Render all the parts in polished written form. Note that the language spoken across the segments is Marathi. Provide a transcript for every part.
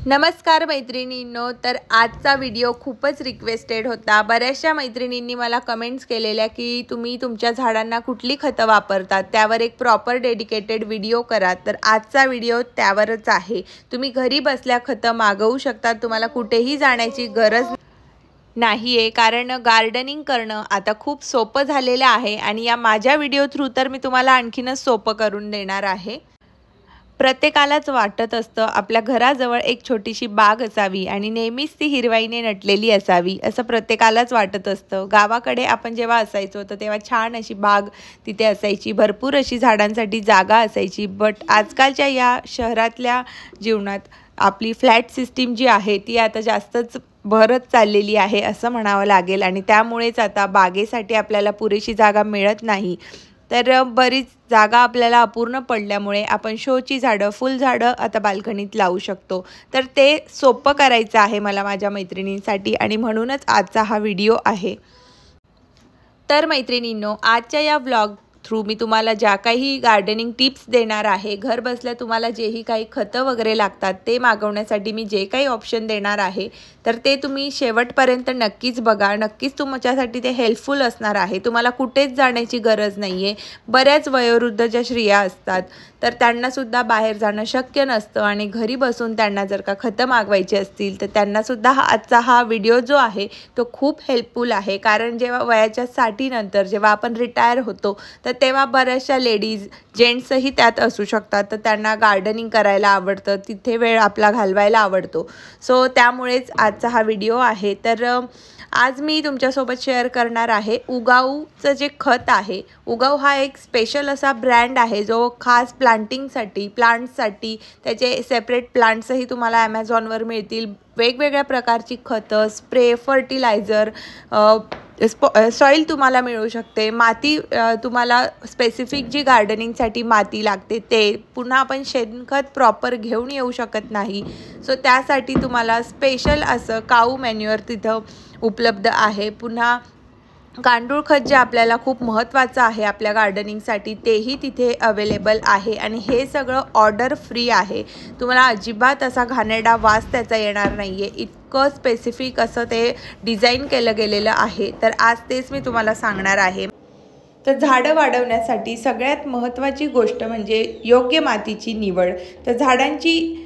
नमस्कार मैत्रिणींनो, तर आजचा व्हिडिओ खूपच रिक्वेस्टेड होता। बऱ्याचशा मैत्रिणींनी मला कमेंट्स केलेल्या की तुम्ही तुमच्या झाडांना कुठली खतं वापरतात त्यावर एक प्रॉपर डेडिकेटेड व्हिडिओ करा। तर आजचा व्हिडिओ त्यावरच आहे। तुम्ही घरी बसल्या खतं मागवू शकता, तुम्हाला कुठेही जाण्याची गरज नाहीये, कारण गार्डनिंग करणं आता खूप सोपं झालेलं आहे आणि या माझ्या व्हिडिओ थ्रू तर मी तुम्हाला आणखीनच सोपं करून देणार आहे। प्रत्येकालाच वाटत असतं आपल्या घराजवळ एक छोटीशी बाग असावी आणि नेहमीच ती हिरवाईने नटलेली असावी, असं प्रत्येकालाच वाटत असतं। गावाकडे आपण जेव्हा असायचो तर तेव्हा छान अशी बाग तिथे असायची, भरपूर अशी झाडांसाठी जागा असायची। बट आजकालच्या या शहरातल्या जीवनात आपली फ्लॅट सिस्टीम जी आहे ती आता जास्तच भरत चाललेली आहे असं म्हणावं लागेल आणि त्यामुळेच आता बागेसाठी आपल्याला पुरेशी जागा मिळत नाही। तर बरीच जागा आपल्याला अपूर्ण पडल्यामुळे आपण शोची झाडं, फुलझाडं आता बाल्कनीत लावू शकतो। तर ते सोपं करायचं आहे मला माझ्या मैत्रिणींसाठी आणि म्हणूनच आजचा हा व्हिडिओ आहे। तर मैत्रिणींनो, आजच्या या व्लॉग थ्रू मी तुम्हाला ज्या काही गार्डनिंग टिप्स देणार आहे, घर बसल्या तुम्हाला जेही काही खतं वगैरे लागतात ते मागवण्यासाठी मी जे काही ऑप्शन देणार आहे तर ते तुम्ही शेवटपर्यंत नक्कीच बघा। नक्कीच तुमच्यासाठी ते हेल्पफुल असणार आहे। तुम्हाला कुठेच जाण्याची गरज नाही आहे। बऱ्याच वयोवृद्ध ज्या स्त्रिया असतात तर त्यांनासुद्धा बाहेर जाणं शक्य नसतं आणि घरी बसून त्यांना जर का खतं मागवायची असतील तर त्यांनासुद्धा आजचा हा व्हिडिओ जो आहे तो खूप हेल्पफुल आहे। कारण जेव्हा वयाच्या 60 नंतर जेव्हा आपण रिटायर होतो तर तेव्हा बऱ्याचशा लेडीज, जेंट्सही त्यात असू शकतात, तर त्यांना गार्डनिंग करायला आवडतं, तिथे वेळ आपला घालवायला आवडतो। सो त्यामुळेच आजचा हा व्हिडिओ आहे। तर आज मी तुमच्यासोबत शेअर करणार आहे उगाऊचं जे खत आहे। उगाऊ हा एक स्पेशल असा ब्रँड आहे जो खास प्लांटिंगसाठी, प्लांट्ससाठी, त्याचे सेपरेट प्लांट्सही तुम्हाला ॲमेझॉनवर मिळतील। वेगवेगळ्या प्रकारची खतं, स्प्रे, फर्टिलायझर, सॉईल तुम्हाला मिळू शकते। माती, तुम्हाला स्पेसिफिक जी गार्डनिंगसाठी माती लागते ते, पुन्हा आपण शेणखत प्रॉपर घेऊन येऊ शकत नाही, सो त्यासाठी तुम्हाला स्पेशल असं काऊ मॅन्युअर तिथं उपलब्ध आहे। पुन्हा गांडूळ खत जे आपल्याला खूप महत्त्वाचं आहे आपल्या गार्डनिंगसाठी तेही तिथे अवेलेबल आहे आणि हे सगळं ऑर्डर फ्री आहे। तुम्हाला अजिबात असा घाणेरडा वास त्याचा येणार नाही आहे, इतकं स्पेसिफिक असं ते डिझाईन केलं गेलेलं आहे। तर आज तेच मी तुम्हाला सांगणार आहे। तर झाडं वाढवण्यासाठी सगळ्यात महत्त्वाची गोष्ट म्हणजे योग्य मातीची निवड। तर झाडांची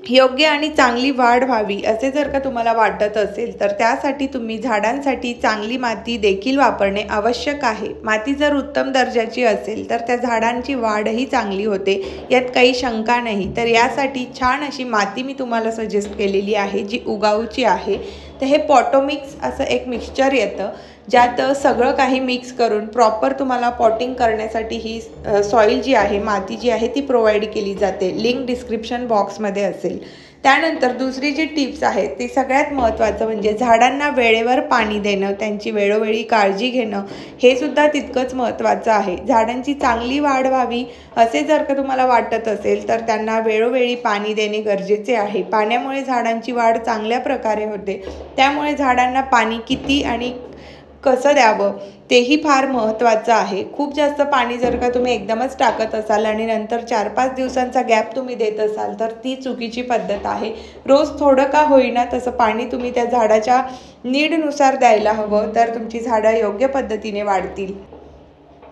योग्य आणि चांगली वाढ व्हावी असे जर का तुम्हाला वाटत असेल तर त्यासाठी तुम्ही झाडांसाठी चांगली माती देखील वापरणे आवश्यक आहे। माती जर उत्तम दर्जाची असेल तर त्या झाडांची वाढही चांगली होते, यात काही शंका नाही। तर यासाठी छान अशी माती मी तुम्हाला सजेस्ट केलेली आहे जी उगाऊची आहे। तर हे पॉटोमिक्स असं एक मिक्सचर येतं ज्यात सगळं काही मिक्स करून प्रॉपर तुम्हाला पॉटिंग करण्यासाठी ही सॉईल जी आहे, माती जी आहे ती प्रोव्हाइड केली जाते। लिंक डिस्क्रिप्शन बॉक्समध्ये असेल। त्यानंतर दुसरी जी टिप्स आहे ती सगळ्यात महत्त्वाचं म्हणजे झाडांना वेळेवर पाणी देणं, त्यांची वेळोवेळी काळजी घेणं हे सुद्धा तितकंच महत्त्वाचं आहे। झाडांची चांगली वाढ व्हावी असे जर का तुम्हाला वाटत असेल तर त्यांना वेळोवेळी पाणी देणे गरजेचे आहे। पाण्यामुळे झाडांची वाढ चांगल्या प्रकारे होते, त्यामुळे झाडांना पाणी किती आणि कसं द्यावं तेही फार महत्त्वाचं आहे। खूप जास्त पाणी जर का तुम्ही एकदमच टाकत असाल आणि नंतर 4-5 दिवसांचा गॅप तुम्ही देत असाल तर ती चुकीची पद्धत आहे। रोज थोडं का होईना तसं पाणी तुम्ही त्या झाडाच्या नीडनुसार द्यायला हवं, तर तुमची झाडं योग्य पद्धतीने वाढतील।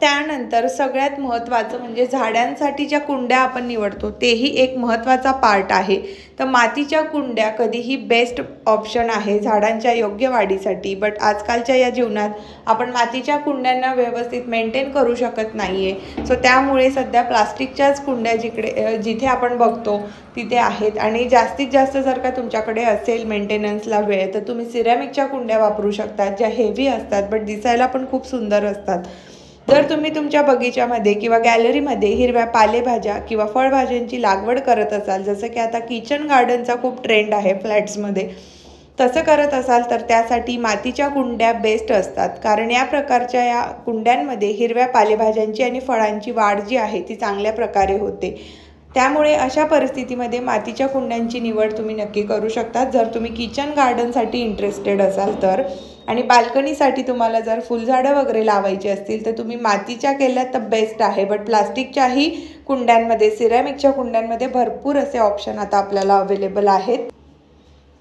त्यानंतर सगळ्यात महत्त्वाचं म्हणजे झाडांसाठी ज्या कुंड्या आपण निवडतो तेही एक महत्त्वाचा पार्ट आहे। तर मातीच्या कुंड्या कधीही बेस्ट ऑप्शन आहे झाडांच्या योग्य वाढीसाठी। बट आजकालच्या या जीवनात आपण मातीच्या कुंड्यांना व्यवस्थित मेंटेन करू शकत नाही आहे, सो त्यामुळे सध्या प्लास्टिकच्याच कुंड्या जिथे आपण बघतो तिथे आहेत। आणि जास्तीत जास्त जर का तुमच्याकडे असेल मेंटेनन्सला वेळ तर तुम्ही सिरॅमिकच्या कुंड्या वापरू शकता, ज्या हेवी असतात बट दिसायला पण खूप सुंदर असतात। जर तुम्ही तुमच्या बगीच्यामध्ये किंवा गॅलरीमध्ये हिरव्या पालेभाज्या किंवा फळभाज्यांची लागवड करत असाल, जसं की आता किचन गार्डनचा खूप ट्रेंड आहे फ्लॅट्समध्ये, तसं करत असाल तर त्यासाठी मातीच्या कुंड्या बेस्ट असतात। कारण या प्रकारच्या या कुंड्यांमध्ये हिरव्या पालेभाज्यांची आणि फळांची वाढ जी आहे ती चांगल्या प्रकारे होते। त्यामुळे अशा परिस्थितीमध्ये मातीच्या कुंड्यांची निवड तुम्ही नक्की करू शकता जर तुम्ही किचन गार्डनसाठी इंटरेस्टेड असाल तर। आणि बाल्कनीसाठी तुम्हाला जर फुलझाडं वगैरे लावायची असतील तर तुम्ही मातीच्या केल्या तर बेस्ट आहे, बट प्लास्टिकच्याही कुंड्यांमध्ये, सिरॅमिकच्या कुंड्यांमध्ये भरपूर असे ऑप्शन आता आपल्याला अवेलेबल आहेत।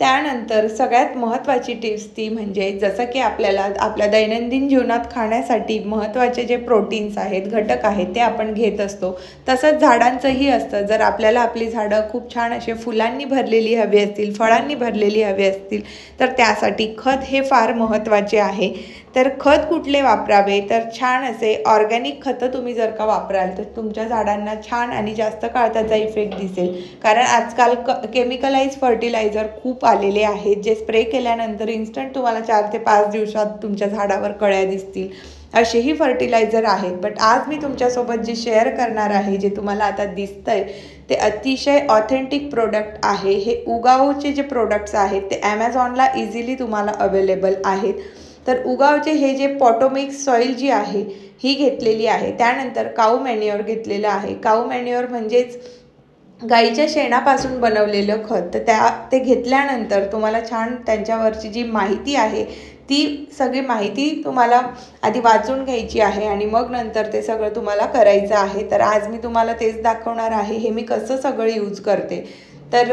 त्यानंतर सगळ्यात महत्त्वाची टिप्स ती म्हणजे जसं की आपल्याला आपल्या दैनंदिन जीवनात खाण्यासाठी महत्त्वाचे जे प्रोटीन्स आहेत, घटक आहेत ते आपण घेत असतो, तसंच झाडांचंही असतं। जर आपल्याला आपली झाडं खूप छान असे फुलांनी भरलेली हवी असतील, फळांनी भरलेली हवी असतील, तर त्यासाठी खत हे फार महत्त्वाचे आहे। तर खत कुठले वापरावे, तर छान असे ऑर्गॅनिक खतं तुम्ही जर का वापराल तर तुमच्या झाडांना छान आणि जास्त काळ त्याचा इफेक्ट दिसेल। कारण आजकाल केमिकलाइज फर्टिलायझर खूप आलेले आहेत, जे स्प्रे केल्यानंतर इन्स्टंट तुम्हाला 4 ते 5 दिवसात तुमच्या झाडावर कळ्या दिसतील, असेही फर्टिलायझर आहेत। बट आज मी तुमच्यासोबत जे शेअर करणार आहे, जे तुम्हाला आता दिसतंय, ते अतिशय ऑथेंटिक प्रोडक्ट आहे। हे उगावचे जे प्रोडक्ट्स आहेत ते ॲमेझॉनला इझिली तुम्हाला अवेलेबल आहेत। तर उगावचे हे जे पॉटोमिक्स सॉईल जी आहे ही घेतलेली आहे, त्यानंतर काऊ मॅन्युअर घेतलेलं आहे। काऊ मॅन्युअर म्हणजेच गाईच्या शेणापासून बनवलेलं खत। तर ते घेतल्यानंतर तुम्हाला छान त्यांच्यावरची जी माहिती आहे ती सगळी माहिती तुम्हाला आधी वाचून घ्यायची आहे आणि मग नंतर ते सगळं तुम्हाला करायचं आहे। तर आज मी तुम्हाला तेच दाखवणार आहे, हे मी कसं सगळं यूज करते। तर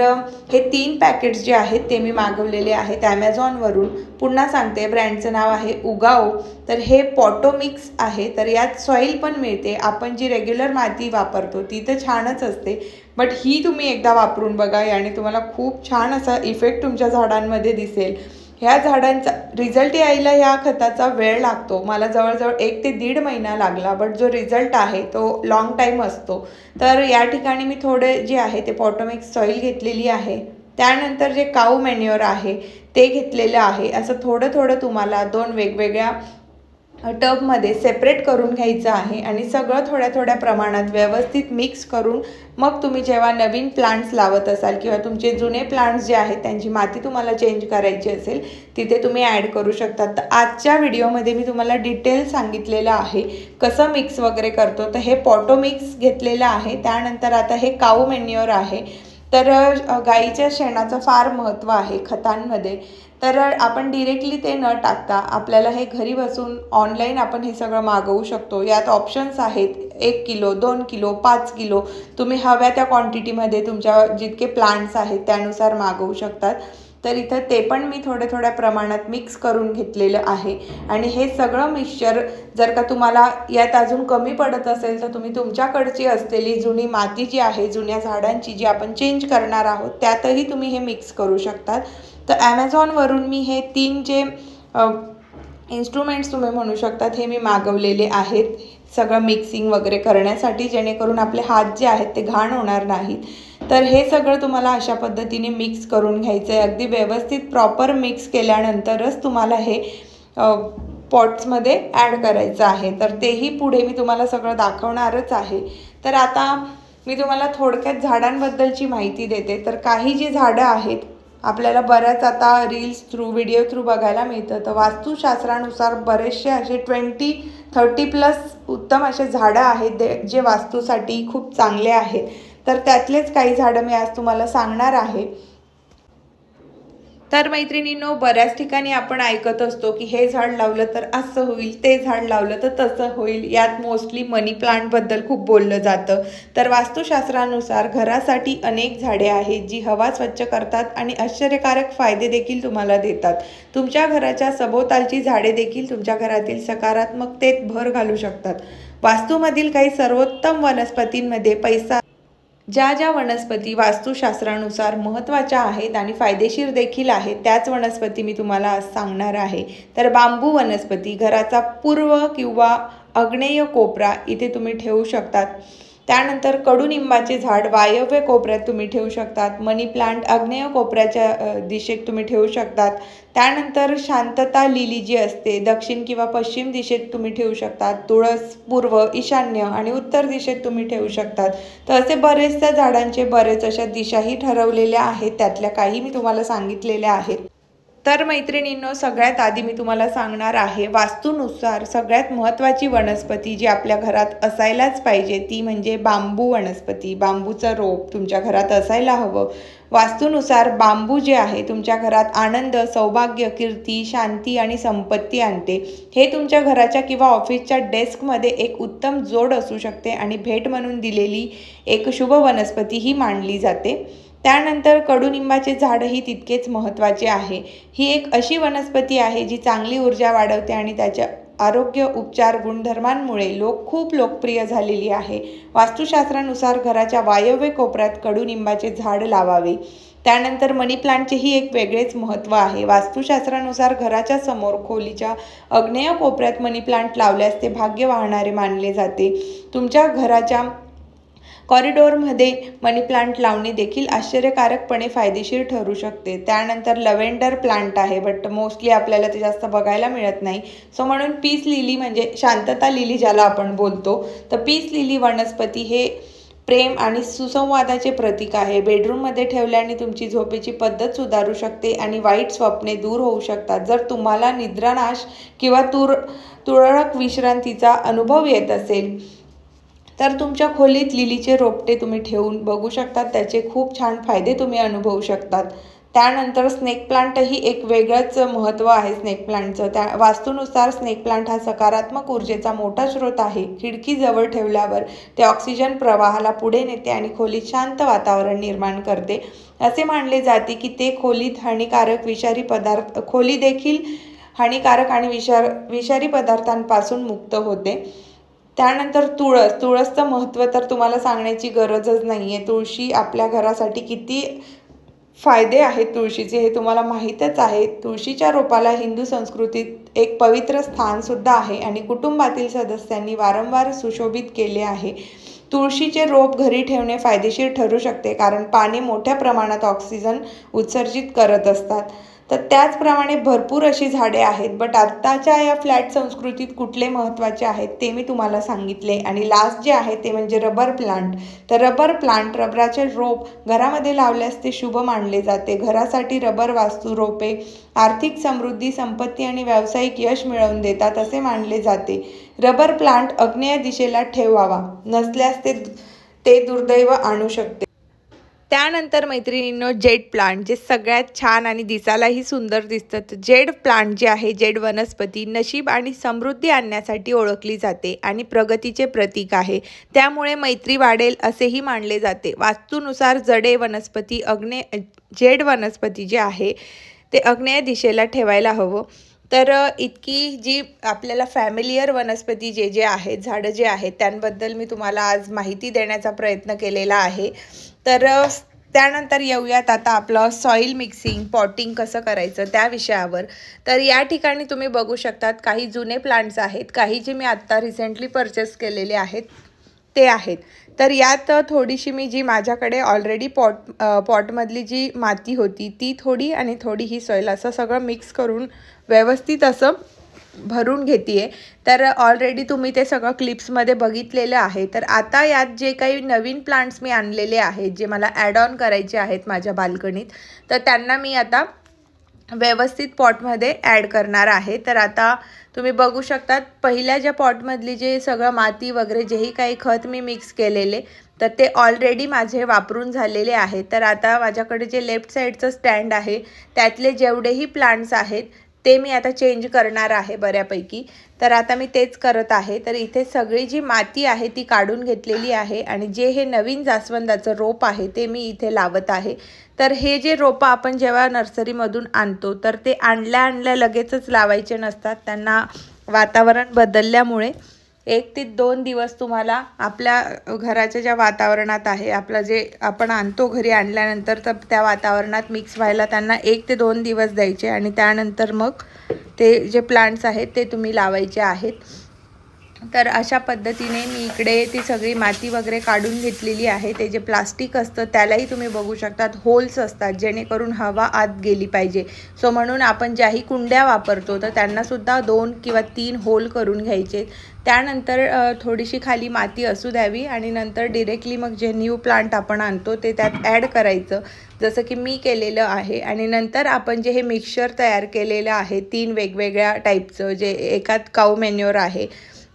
हे 3 पॅकेट्स जे आहेत ते मी मागवलेले आहेत ॲमेझॉनवरून। पुन्हा सांगते, ब्रँडचं नाव आहे उगाव। तर हे पॉटोमिक्स आहे, तर यात सॉईल पण मिळते। आपण जी रेग्युलर माती वापरतो ती तर छानच असते, बट ही तुम्ही एकदा वापरून बघा आणि तुम्हाला खूप छान असा इफेक्ट तुमच्या झाडांमध्ये दिसेल। ह्या झाडांचा रिझल्ट यायला ह्या खताचा वेळ लागतो, मला जवळजवळ 1 ते 1.5 महिना लागला, बट जो रिझल्ट आहे तो लॉंग टाईम असतो। तर या ठिकाणी मी थोडे जे आहे ते पॉटोमिक्स सॉईल घेतलेली आहे, त्यानंतर जे काऊ मॅन्युअर आहे ते घेतलेलं आहे। असं थोडं थोडं तुम्हाला 2 वेगवेगळ्या टबमध्ये सेपरेट करून घ्यायचं आहे आणि सगळं थोड्या थोड्या प्रमाणात व्यवस्थित मिक्स करून मग तुम्ही जेव्हा नवीन प्लांट्स लावत असाल किंवा तुमचे जुने प्लांट्स जे आहेत त्यांची माती तुम्हाला चेंज करायची असेल, तिथे तुम्ही ॲड करू शकता। तर आजच्या व्हिडिओमध्ये मी तुम्हाला डिटेल सांगितलेलं आहे कसं मिक्स वगैरे करतो। तर हे पॉटोमिक्स घेतलेलं आहे, त्यानंतर आता हे काऊ मॅन्युअर आहे। तर गाईच्या शेणाचं फार महत्त्व आहे खतांमध्ये। तर आपण डिरेक्टली ते न टाकता आपल्याला हे घरी बसून ऑनलाईन आपण हे सगळं मागवू शकतो। यात ऑप्शन्स आहेत, 1 किलो, 2 किलो, 5 किलो, तुम्ही हव्या त्या क्वांटिटीमध्ये तुमच्या जितके प्लांट्स आहेत त्यानुसार मागवू शकतात। तर इथं ते पण मी थोड्या प्रमाणात मिक्स करून घेतलेलं आहे आणि हे सगळं मिक्सचर जर का तुम्हाला यात अजून कमी पडत असेल तर तुम्ही तुमच्याकडची असलेली जुनी माती जी आहे, जुन्या झाडांची जी आपण चेंज करणार आहोत, त्यातही तुम्ही हे मिक्स करू शकतात। तर ॲमेझॉनवरून मी हे 3 जे इन्स्ट्रुमेंट्स तुम्ही म्हणू शकतात हे मी मागवलेले आहेत, सगळं मिक्सिंग वगैरे करण्यासाठी, जेणेकरून आपले हात जे आहेत ते घाण होणार नाहीत। तर हे सगळं तुम्हाला अशा पद्धतीने मिक्स करून घ्यायचं आहे। अगदी व्यवस्थित प्रॉपर मिक्स केल्यानंतरच तुम्हाला हे पॉट्समध्ये ॲड करायचं आहे। तर तेही पुढे मी तुम्हाला सगळं दाखवणारच आहे। तर आता मी तुम्हाला थोडक्यात झाडांबद्दलची माहिती देते। तर काही जी झाडं आहेत आपल्याला बऱ्याच आता रील्स थ्रू, व्हिडिओ थ्रू बघायला मिळतं, तर वास्तुशास्त्रानुसार बरेचसे असे 20-30+ उत्तम असे झाडं आहेत जे वास्तूसाठी खूप चांगले आहेत। तर त्यातलेच काही झाडं मी आज तुम्हाला सांगणार आहे। तर मैत्रिणींनो, बऱ्याच ठिकाणी आपण ऐकत असतो की हे झाड लावलं तर असं होईल, ते झाड लावलं तर तसं होईल। यात मोस्टली मनी प्लांटबद्दल खूप बोललं जातं। तर वास्तुशास्त्रानुसार घरासाठी अनेक झाडे आहेत जी हवा स्वच्छ करतात आणि आश्चर्यकारक फायदे देखील तुम्हाला देतात। तुमच्या घराच्या सभोवतालची झाडे देखील तुमच्या घरातील सकारात्मकतेत भर घालू शकतात। वास्तूमधील काही सर्वोत्तम वनस्पतींमध्ये ज्या वनस्पती वास्तुशास्त्रानुसार महत्त्वाच्या आहेत आणि फायदेशीर देखील आहेत, त्याच वनस्पती मी तुम्हाला आज सांगणार आहे। तर बांबू वनस्पती घराचा पूर्व किंवा आग्नेय कोपरा इथे तुम्ही ठेवू शकतात। त्यानंतर कडुनिंबाचे झाड वायव्य कोपऱ्यात तुम्ही ठेवू शकतात। मनी प्लांट आग्नेय कोपऱ्याच्या दिशेत तुम्ही ठेवू शकतात। त्यानंतर शांतता लिली जी असते दक्षिण किंवा पश्चिम दिशेत तुम्ही ठेवू शकतात। तुळस पूर्व, ईशान्य आणि उत्तर दिशेत तुम्ही ठेवू शकतात। तर असे बरेचशा झाडांचे बरेच अशा दिशाही ठरवलेल्या आहेत, त्यातल्या काही मी तुम्हाला सांगितलेल्या आहेत। तर मैत्रिणींनो, सगळ्यात आधी मी तुम्हाला सांगणार आहे वास्तूनुसार सगळ्यात महत्त्वाची वनस्पती जी आपल्या घरात असायलाच पाहिजे ती म्हणजे बांबू वनस्पती. बांबूचं रोप तुमच्या घरात असायला हवं. वास्तूनुसार बांबू जे आहे तुमच्या घरात आनंद, सौभाग्य, कीर्ती, शांती आणि संपत्ती आणते. हे तुमच्या घराच्या किंवा ऑफिसच्या डेस्कमध्ये एक उत्तम जोड असू शकते आणि भेट म्हणून दिलेली एक शुभ वनस्पती ही मानली जाते. त्यानंतर कडुनिंबाचे झाडही तितकेच महत्त्वाचे आहे. ही एक अशी वनस्पती आहे जी चांगली ऊर्जा वाढवते आणि त्याच्या आरोग्य उपचार गुणधर्मांमुळे खूप लोकप्रिय झालेली आहे. वास्तुशास्त्रानुसार घराच्या वायव्य कोपऱ्यात कडुनिंबाचे झाड लावावे. त्यानंतर मनी प्लांटचेही एक वेगळेच महत्त्व आहे. वास्तुशास्त्रानुसार घराच्या समोर खोलीच्या आग्नेय कोपऱ्यात मनी प्लांट लावल्यास ते भाग्य वाहणारे मानले जाते. तुमच्या घराच्या कॉरिडोरमध्ये मनी प्लांट लावणे देखील आश्चर्यकारकपणे फायदेशीर ठरू शकते. त्यानंतर लव्हेंडर प्लांट आहे, बट मोस्टली आपल्याला ते जास्त बघायला मिळत नाही. सो म्हणून पीस लिली म्हणजे शांतता लिली ज्याला आपण बोलतो, तर पीस लिली वनस्पती हे प्रेम आणि सुसंवादाचे प्रतीक आहे. बेडरूममध्ये ठेवल्याने तुमची झोपेची पद्धत सुधारू शकते आणि वाईट स्वप्ने दूर होऊ शकतात. जर तुम्हाला निद्रानाश किंवा तुरळक विश्रांतीचा अनुभव येत असेल तर तुमच्या खोलीत लिलीचे रोपटे तुम्ही ठेवून बघू शकतात. त्याचे खूप छान फायदे तुम्ही अनुभवू शकतात. त्यानंतर स्नेक प्लांटही एक वेगळंच महत्त्व आहे स्नेक प्लांटचं. त्या वास्तूनुसार स्नेक प्लांट हा सकारात्मक ऊर्जेचा मोठा स्रोत आहे. खिडकीजवळ ठेवल्यावर ते ऑक्सिजन प्रवाहाला पुढे नेते आणि खोलीत शांत वातावरण निर्माण करते. असे मानले जाते की ते खोली देखील हानिकारक आणि विषारी पदार्थांपासून मुक्त होते. त्यानंतर तुळसचं महत्त्व तर तुम्हाला सांगण्याची गरजच नाही आहे. तुळशी आपल्या घरासाठी किती फायदे आहेत तुळशीचे हे तुम्हाला माहीतच आहे. तुळशीच्या रोपाला हिंदू संस्कृतीत एक पवित्र स्थानसुद्धा आहे आणि कुटुंबातील सदस्यांनी वारंवार सुशोभित केले आहे. तुळशीचे रोप घरी ठेवणे फायदेशीर ठरू शकते कारण पाने मोठ्या प्रमाणात ऑक्सिजन उत्सर्जित करत असतात. तर त्याचप्रमाणे भरपूर अशी झाडे आहेत, बट आत्ताच्या या फ्लॅट संस्कृतीत कुठले महत्त्वाचे आहेत ते मी तुम्हाला सांगितले. आणि लास्ट जे आहे ते म्हणजे रबर प्लांट. तर रबराचे रोप घरामध्ये लावल्यास ते शुभ मानले जाते. घरासाठी रबर वास्तू रोपे आर्थिक समृद्धी, संपत्ती आणि व्यावसायिक यश मिळवून देतात असे मानले जाते. रबर प्लांट आग्नेय दिशेला ठेवावा, नसल्यास ते दुर्दैव आणू शकते. त्यानंतर मैत्रिणींनो, जेड प्लांट जे सगळ्यात छान आणि दिसायलाही सुंदर दिसतात. जेड प्लांट जे आहे, जेड वनस्पती नशीब आणि समृद्धी आणण्यासाठी ओळखली जाते आणि प्रगतीचे प्रतीक आहे. त्यामुळे मैत्री वाढेल असेही मानले जाते. वास्तूनुसार जेड वनस्पती जे आहे ते आग्नेय दिशेला ठेवायला हवं. तर इतकी जी आपल्याला फॅमिलियर वनस्पती जे आहेत, झाडं जे आहेत त्यांबद्दल मी तुम्हाला आज माहिती देण्याचा प्रयत्न केलेला आहे. तर त्यानंतर येऊयात आता आपलं सॉईल मिक्सिंग, पॉटिंग कसं करायचं त्या विषयावर. तर या ठिकाणी तुम्ही बघू शकतात काही जुने प्लांट्स आहेत, काही जे मी आत्ता रिसेंटली परचेस केलेले आहेत ते आहेत. तर यात थोडीशी मी जी माझ्याकडे ऑलरेडी पॉटमधली जी माती होती ती थोडी आणि थोडी ही सॉईल असं सगळं मिक्स करून व्यवस्थित असं भरून घेते. तर ऑलरेडी तुम्ही ते सगळं क्लिप्समध्ये बघितलेलं आहे. तर आता यात जे काही नवीन प्लांट्स मी आणलेले आहेत, जे मला ॲड ऑन करायचे आहेत माझ्या बाल्कनीत, तर त्यांना मी आता व्यवस्थित पॉटमध्ये ॲड करणार आहे. तर आता तुम्ही बघू शकतात पहिल्या ज्या पॉटमधली जे सगळं माती वगैरे जेही काही खत मी मिक्स केलेले तर ते ऑलरेडी माझे वापरून झालेले आहे. तर आता माझ्याकडे जे लेफ्ट साईडचं स्टँड आहे त्यातले जेवढेही प्लांट्स आहेत ते मी आता चेंज करणार आहे बऱ्यापैकी. तर आता मी तेच करत आहे. तर इथे सगळी जी माती आहे ती काढून घेतलेली आहे आणि जे हे नवीन जास्वंदाचं रोप आहे ते मी इथे लावत आहे. तर हे जे रोपं आपण जेव्हा नर्सरीमधून आणतो तर ते आणल्या लगेचच लावायचे नसतात. त्यांना वातावरण बदलल्यामुळे 1 ते 2 दिवस तुम्हाला आपल्या घराच्या ज्या वातावरणात आहे, आपलं जे आपण आणतो घरी आणल्यानंतर तर त्या वातावरणात मिक्स व्हायला त्यांना 1 ते 2 दिवस द्यायचे आणि त्यानंतर मग ते जे प्लांट्स आहेत ते तुम्ही लावायचे आहेत. तर अशा पद्धतीने मी इकडे ती सगळी माती वगैरे काढून घेतलेली आहे. ते जे प्लास्टिक असतं त्यालाही तुम्ही बघू शकतात होल्स असतात जेणेकरून हवा आत गेली पाहिजे. सो म्हणून आपण ज्याही कुंड्या वापरतो तर त्यांनासुद्धा 2 किंवा 3 होल करून घ्यायचे. त्यानंतर थोडीशी खाली माती असू द्यावी आणि नंतर डिरेक्टली मग जे न्यू प्लांट आपण आणतो ते त्यात ॲड करायचं. जसं की मी केलेलं आहे. आणि नंतर आपण जे हे मिक्सचर तयार केलेलं आहे 3 वेगवेगळ्या टाईपचं, जे एकात काऊ मॅन्युअर आहे,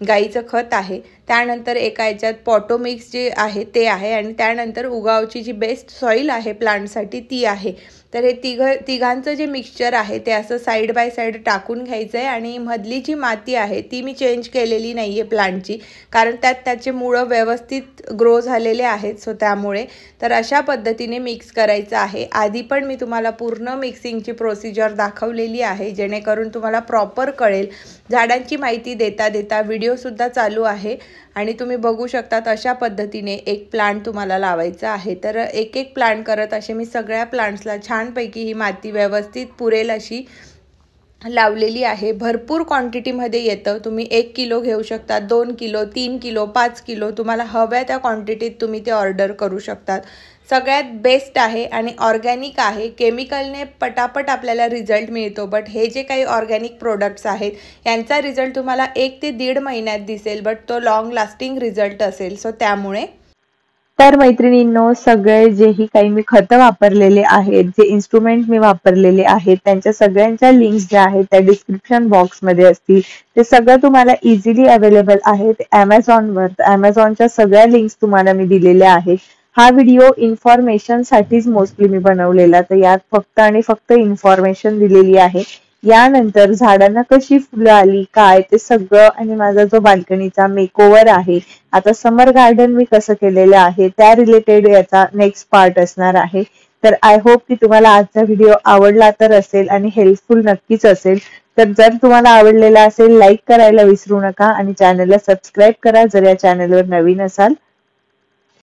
गाईचं खत आहे, त्यानंतर एका ह्याच्यात पॉटो मिक्स जे आहे ते आहे, आणि त्यानंतर उगावची जी बेस्ट सॉईल आहे प्लांटसाठी ती आहे. तर हे तिघांचं जे मिक्सचर आहे ते असं साईड बाय साईड टाकून घ्यायचं आहे. आणि मधली जी माती आहे ती मी चेंज केलेली नाही आहे प्लांटची, कारण त्यात त्याचे मुळं व्यवस्थित ग्रो झालेले आहेत. सो त्यामुळे तर अशा पद्धतीने मिक्स करायचं आहे. आधी पण मी तुम्हाला पूर्ण मिक्सिंगची प्रोसिजर दाखवलेली आहे, जेणेकरून तुम्हाला प्रॉपर कळेल. झाडांची माहिती देता देता व्हिडिओसुद्धा चालू आहे आणि तुम्ही बघू शकतात अशा पद्धतीने एक प्लांट तुम्हाला लावायचा आहे. तर एक एक प्लांट करत असे मी सगळ्या प्लांट्सला छानपैकी ही माती व्यवस्थित पुरेल अशी लावलेली आहे. भरपूर क्वांटिटीमध्ये येतं. तुम्ही 1 किलो घेऊ शकता, 2 किलो, 3 किलो, 5 किलो, तुम्हाला हव्या त्या क्वांटिटीत तुम्ही ते ऑर्डर करू शकतात. सगळ्यात बेस्ट आहे आणि ऑर्गॅनिक आहे. केमिकलने पटापट आपल्याला रिझल्ट मिळतो, बट हे जे काही ऑर्गॅनिक प्रोडक्ट्स आहेत यांचा रिझल्ट तुम्हाला 1 ते 1.5 महिन्यात दिसेल, बट तो लॉंग लास्टिंग रिझल्ट असेल. सो त्यामुळे तर मैत्रिणींनो, सगळे जेही काही मी खतं वापरलेले आहेत, जे इन्स्ट्रुमेंट मी वापरलेले आहेत, त्यांच्या सगळ्यांच्या लिंक्स ज्या आहेत त्या डिस्क्रिप्शन बॉक्समध्ये असतील. ते सगळं तुम्हाला इझिली अवेलेबल आहेत ॲमेझॉनवर. ॲमेझॉनच्या सगळ्या लिंक्स तुम्हाला मी दिलेल्या आहेत. हा व्हिडिओ इन्फॉर्मेशनसाठीच मोस्टली मी बनवलेला, तर यात फक्त आणि फक्त इन्फॉर्मेशन दिलेली आहे. यानंतर झाडांना कशी फुलं आली, काय ते सगळं, आणि माझा जो बाल्कनीचा मेकओव्हर आहे, आता समर गार्डन मी कसं केलेलं आहे त्या रिलेटेड याचा नेक्स्ट पार्ट असणार आहे. तर आय होप की तुम्हाला आजचा व्हिडिओ आवडला तर असेल आणि हेल्पफुल नक्कीच असेल. तर जर तुम्हाला आवडलेला असेल, लाईक करायला विसरू नका आणि चॅनलला सबस्क्राईब करा जर या चॅनलवर नवीन असाल.